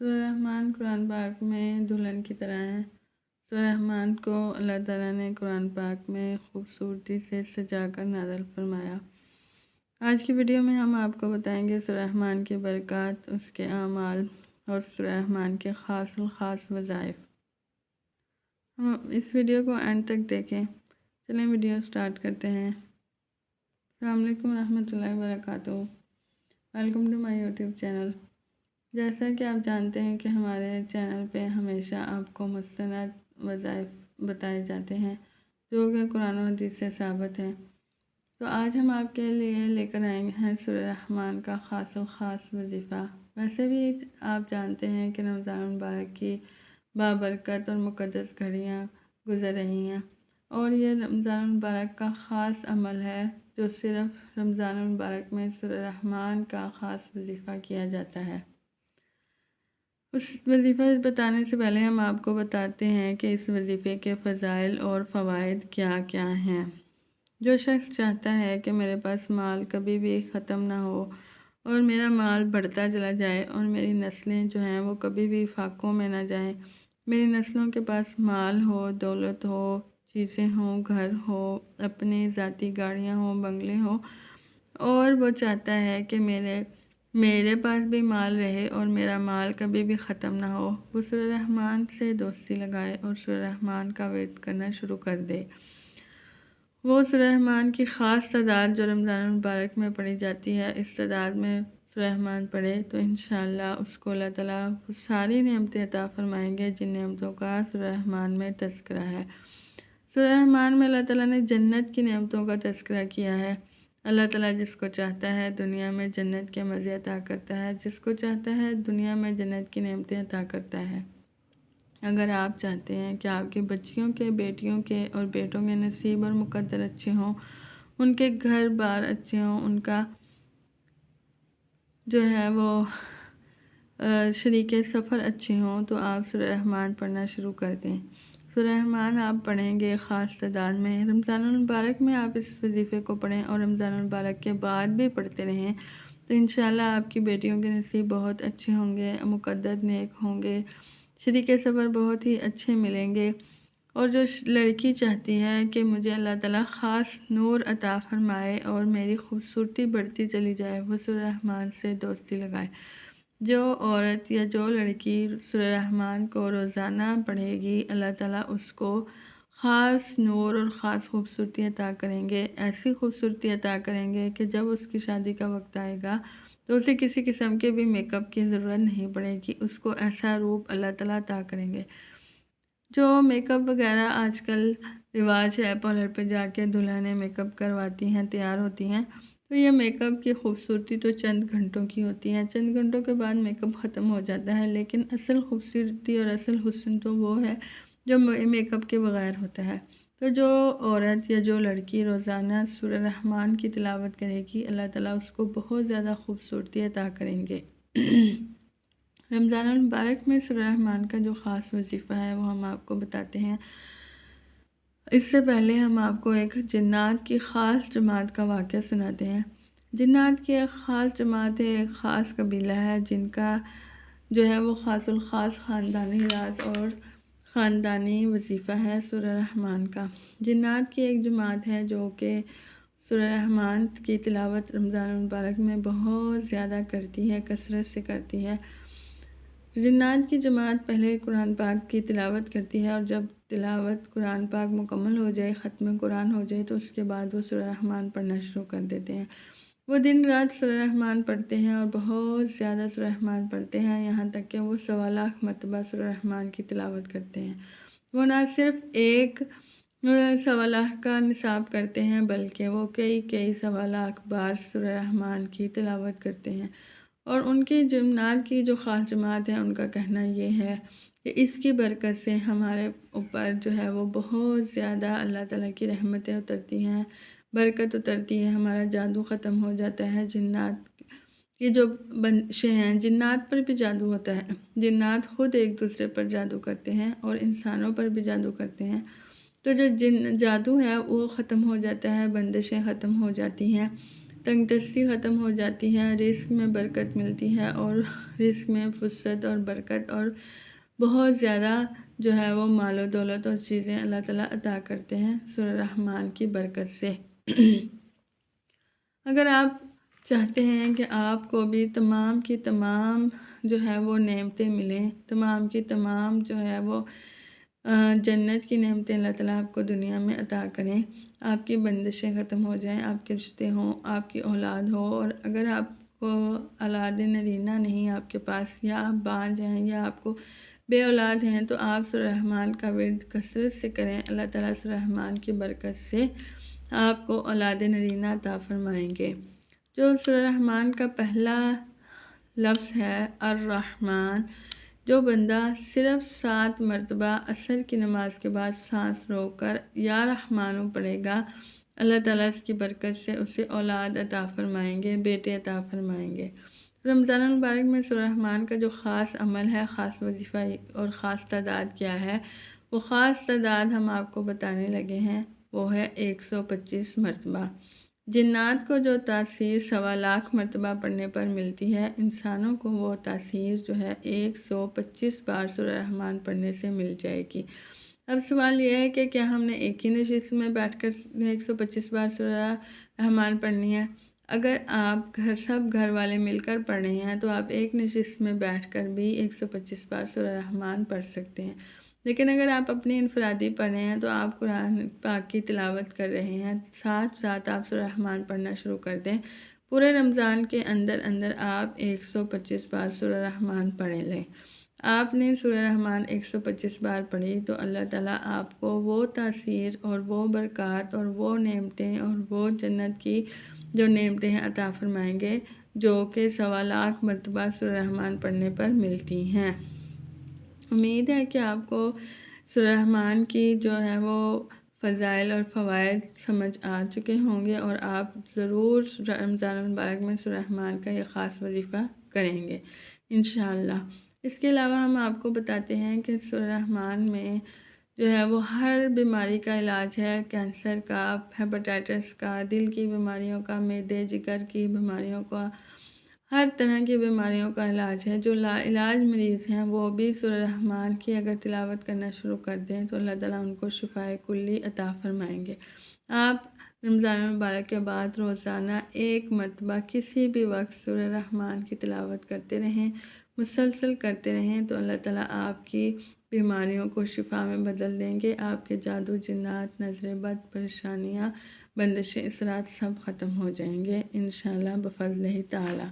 سورہ رحمان قرآن پاک میں دلہن کی طرح ہے۔ سورہ رحمان کو اللہ تعالیٰ نے قرآن پاک میں خوبصورتی سے سجا کر نازل فرمایا۔ آج کی ویڈیو میں ہم آپ کو بتائیں گے سورہ رحمان کی برکات، اس کے اعمال اور سورہ رحمان کے خاص الخاص وظائف۔ ہم اس ویڈیو کو اینڈ تک دیکھیں۔ چلیں ویڈیو سٹارٹ کرتے ہیں۔ السلام علیکم ورحمۃ اللہ وبرکاتہ۔ Welcome to my YouTube channel. جیسا کہ آپ جانتے ہیں کہ ہمارے چینل پہ ہمیشہ آپ کو مستند وظائف بتائے جاتے ہیں جو کہ قرآن و حدیث سے ثابت ہیں۔ تو آج ہم آپ کے لیے لے کر آئے ہیں سورہ رحمان کا خاص الخاص وظیفہ۔ ویسے بھی آپ جانتے ہیں کہ رمضان المبارک کی بابرکت اور مقدس گھڑیاں گزر رہی ہیں، اور یہ رمضان المبارک کا خاص عمل ہے جو صرف رمضان المبارک میں سورہ رحمان کا خاص وظیفہ کیا جاتا ہے۔ اس وظیفہ بتانے سے پہلے ہم آپ کو بتاتے ہیں کہ اس وظیفے کے فضائل اور فوائد کیا کیا ہیں۔ جو شخص چاہتا ہے کہ میرے پاس مال کبھی بھی ختم نہ ہو اور میرا مال بڑھتا چلا جائے اور میری نسلیں جو ہیں وہ کبھی بھی فاقوں میں نہ جائیں، میری نسلوں کے پاس مال ہو، دولت ہو، چیزیں ہوں، گھر ہو، اپنی ذاتی گاڑیاں ہوں، بنگلے ہوں، اور وہ چاہتا ہے کہ میرے پاس بھی مال رہے اور میرا مال کبھی بھی ختم نہ ہو، وہ سورہ رحمان سے دوستی لگائے اور سورہ رحمان کا ویٹ کرنا شروع کر دے۔ وہ سورہ رحمان کی خاص تعداد جو رمضان المبارک میں پڑھی جاتی ہے، اس تعداد میں سورہ رحمان پڑھے تو انشاءاللہ اس کو اللہ تعالیٰ وہ ساری نعمتیں عطا فرمائیں گے جن نعمتوں کا سورہ رحمان میں تذکرہ ہے۔ سورہ رحمان میں اللہ تعالیٰ نے جنت کی نعمتوں کا تذکرہ کیا ہے۔ اللہ تعالیٰ جس کو چاہتا ہے دنیا میں جنت کے مزے عطا کرتا ہے، جس کو چاہتا ہے دنیا میں جنت کی نعمتیں عطا کرتا ہے۔ اگر آپ چاہتے ہیں کہ آپ کی بچیوں کے، بیٹیوں کے اور بیٹوں کے نصیب اور مقدر اچھے ہوں، ان کے گھر بار اچھے ہوں، ان کا جو ہے وہ شریک سفر اچھے ہوں، تو آپ سورہ رحمان پڑھنا شروع کر دیں۔ سورہ رحمان آپ پڑھیں گے خاص تعداد میں۔ رمضان المبارک میں آپ اس وظیفے کو پڑھیں اور رمضان المبارک کے بعد بھی پڑھتے رہیں تو انشاءاللہ آپ کی بیٹیوں کے نصیب بہت اچھے ہوں گے، مقدر نیک ہوں گے، شریک سفر بہت ہی اچھے ملیں گے۔ اور جو لڑکی چاہتی ہے کہ مجھے اللہ تعالیٰ خاص نور عطا فرمائے اور میری خوبصورتی بڑھتی چلی جائے، وہ سورہ رحمان سے دوستی لگائے۔ جو عورت یا جو لڑکی سورہ رحمان کو روزانہ پڑھے گی، اللہ تعالیٰ اس کو خاص نور اور خاص خوبصورتی عطا کریں گے، ایسی خوبصورتی عطا کریں گے کہ جب اس کی شادی کا وقت آئے گا تو اسے کسی قسم کے بھی میک اپ کی ضرورت نہیں پڑے گی، اس کو ایسا روپ اللہ تعالیٰ عطا کریں گے۔ جو میک اپ وغیرہ آج کل رواج ہے، پارلر پہ جا کے دلہنیں میک اپ کرواتی ہیں، تیار ہوتی ہیں، تو یہ میک اپ کی خوبصورتی تو چند گھنٹوں کی ہوتی ہے، چند گھنٹوں کے بعد میک اپ ختم ہو جاتا ہے، لیکن اصل خوبصورتی اور اصل حسن تو وہ ہے جو میک اپ کے بغیر ہوتا ہے۔ تو جو عورت یا جو لڑکی روزانہ سورہ رحمان کی تلاوت کرے گی، اللہ تعالیٰ اس کو بہت زیادہ خوبصورتی عطا کریں گے۔ رمضان المبارک میں سورہ رحمان کا جو خاص وظیفہ ہے وہ ہم آپ کو بتاتے ہیں۔ اس سے پہلے ہم آپ کو ایک جنات کی خاص جماعت کا واقعہ سناتے ہیں۔ جنات کی ایک خاص جماعت ہے، ایک خاص قبیلہ ہے جن کا جو ہے وہ خاص الخاص خاندانی راز اور خاندانی وظیفہ ہے سورہ رحمان کا۔ جنات کی ایک جماعت ہے جو کہ سورہ رحمان کی تلاوت رمضان المبارک میں بہت زیادہ کرتی ہے، کثرت سے کرتی ہے۔ جنات کی جماعت پہلے قرآن پاک کی تلاوت کرتی ہے، اور جب تلاوت قرآن پاک مکمل ہو جائے، ختم قرآن ہو جائے، تو اس کے بعد وہ سورہ رحمان پڑھنا شروع کر دیتے ہیں۔ وہ دن رات سورہ رحمان پڑھتے ہیں اور بہت زیادہ سورہ رحمان پڑھتے ہیں، یہاں تک کہ وہ 1.25 مرتبہ سورہ رحمان کی تلاوت کرتے ہیں۔ وہ نہ صرف ایک 1.25 کا نصاب کرتے ہیں بلکہ وہ کئی 1.25 بار سورہ رحمان کی تلاوت کرتے ہیں۔ اور ان کی جنات کی جو خاص جماعت ہے ان کا کہنا یہ ہے کہ اس کی برکت سے ہمارے اوپر جو ہے وہ بہت زیادہ اللہ تعالیٰ کی رحمتیں اترتی ہیں، برکت اترتی ہے، ہمارا جادو ختم ہو جاتا ہے۔ جنات کی جو بندشیں ہیں، جنات پر بھی جادو ہوتا ہے، جنات خود ایک دوسرے پر جادو کرتے ہیں اور انسانوں پر بھی جادو کرتے ہیں، تو جو جادو ہے وہ ختم ہو جاتا ہے، بندشیں ختم ہو جاتی ہیں۔ تنگ دستی ختم ہو جاتی ہے، رزق میں برکت ملتی ہے، اور رزق میں وسعت اور برکت اور بہت زیادہ جو ہے وہ مال و دولت اور چیزیں اللہ تعالیٰ عطا کرتے ہیں سورہ رحمان کی برکت سے۔ اگر آپ چاہتے ہیں کہ آپ کو بھی تمام کی تمام جو ہے وہ نعمتیں ملیں، تمام کی تمام جو ہے وہ جنت کی نعمتیں اللہ تعالیٰ آپ کو دنیا میں عطا کریں، آپ کی بندشیں ختم ہو جائیں، آپ کے رشتے ہوں، آپ کی اولاد ہو، اور اگر آپ کو اولاد نرینہ نہیں آپ کے پاس، یا آپ بانجھ ہیں یا آپ کو بے اولاد ہیں، تو آپ سورہ رحمان کا ورد کثرت سے کریں۔ اللہ تعالیٰ سورہ رحمان کی برکت سے آپ کو اولاد نرینہ عطا فرمائیں گے۔ جو سورہ رحمان کا پہلا لفظ ہے الرحمن، جو بندہ صرف 7 مرتبہ عصر کی نماز کے بعد سانس روک کر یا رحمانو پڑھے گا، اللہ تعالیٰ اس کی برکت سے اسے اولاد عطا فرمائیں گے، بیٹے عطا فرمائیں گے۔ رمضان المبارک میں سورہ رحمان کا جو خاص عمل ہے، خاص وظیفہ اور خاص تعداد کیا ہے، وہ خاص تعداد ہم آپ کو بتانے لگے ہیں، وہ ہے 125 مرتبہ۔ جنات کو جو تاثیر 1.25 لاکھ مرتبہ پڑھنے پر ملتی ہے، انسانوں کو وہ تاثیر جو ہے 125 بار سورہ رحمان پڑھنے سے مل جائے گی۔ اب سوال یہ ہے کہ کیا ہم نے ایک ہی نشست میں بیٹھ کر 125 بار سورہ رحمان پڑھنی ہے؟ اگر آپ سب گھر والے مل کر پڑھ رہے ہیں تو آپ ایک نشست میں بیٹھ کر بھی 125 بار سورہ رحمان پڑھ سکتے ہیں، لیکن اگر آپ اپنی انفرادی پڑھ رہے ہیں تو آپ قرآن پاک کی تلاوت کر رہے ہیں، ساتھ ساتھ آپ سورہ رحمان پڑھنا شروع کر دیں۔ پورے رمضان کے اندر آپ 125 بار سورہ رحمان پڑھ لیں۔ آپ نے سورہ رحمان 125 بار پڑھی تو اللہ تعالیٰ آپ کو وہ تاثیر اور وہ برکات اور وہ نعمتیں اور وہ جنت کی جو نعمتیں ہیں عطا فرمائیں گے، جو کہ 1.25 لاکھ مرتبہ سورہ رحمان پڑھنے پر ملتی ہیں۔ امید ہے کہ آپ کو سورہ رحمان کی جو ہے وہ فضائل اور فوائد سمجھ آ چکے ہوں گے، اور آپ ضرور رمضان المبارک میں سورہ رحمان کا یہ خاص وظیفہ کریں گے انشاءاللہ۔ اس کے علاوہ ہم آپ کو بتاتے ہیں کہ سورہ رحمان میں جو ہے وہ ہر بیماری کا علاج ہے، کینسر کا، ہیپاٹائٹس کا، دل کی بیماریوں کا، معدے جگر کی بیماریوں کا، ہر طرح کی بیماریوں کا علاج ہے۔ جو لا علاج مریض ہیں وہ بھی سورہ رحمان کی اگر تلاوت کرنا شروع کر دیں تو اللہ تعالیٰ ان کو شفائے کلی عطا فرمائیں گے۔ آپ رمضان المبارک کے بعد روزانہ 1 مرتبہ کسی بھی وقت سورہ رحمان کی تلاوت کرتے رہیں، مسلسل کرتے رہیں، تو اللہ تعالیٰ آپ کی بیماریوں کو شفا میں بدل دیں گے۔ آپ کے جادو، جنات، نظر بد، پریشانیاں، بندشیں، اثرات سب ختم ہو جائیں گے انشاءاللہ بفضلہ تعالیٰ۔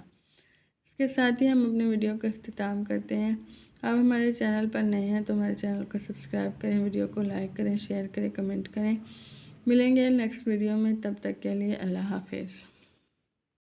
اس کے ساتھ ہی ہم اپنے ویڈیو کا اختتام کرتے ہیں۔ آپ ہمارے چینل پر نئے ہیں تو ہمارے چینل کو سبسکرائب کریں، ویڈیو کو لائک کریں، شیئر کریں، کمنٹ کریں۔ ملیں گے نیکسٹ ویڈیو میں، تب تک کے لیے اللہ حافظ۔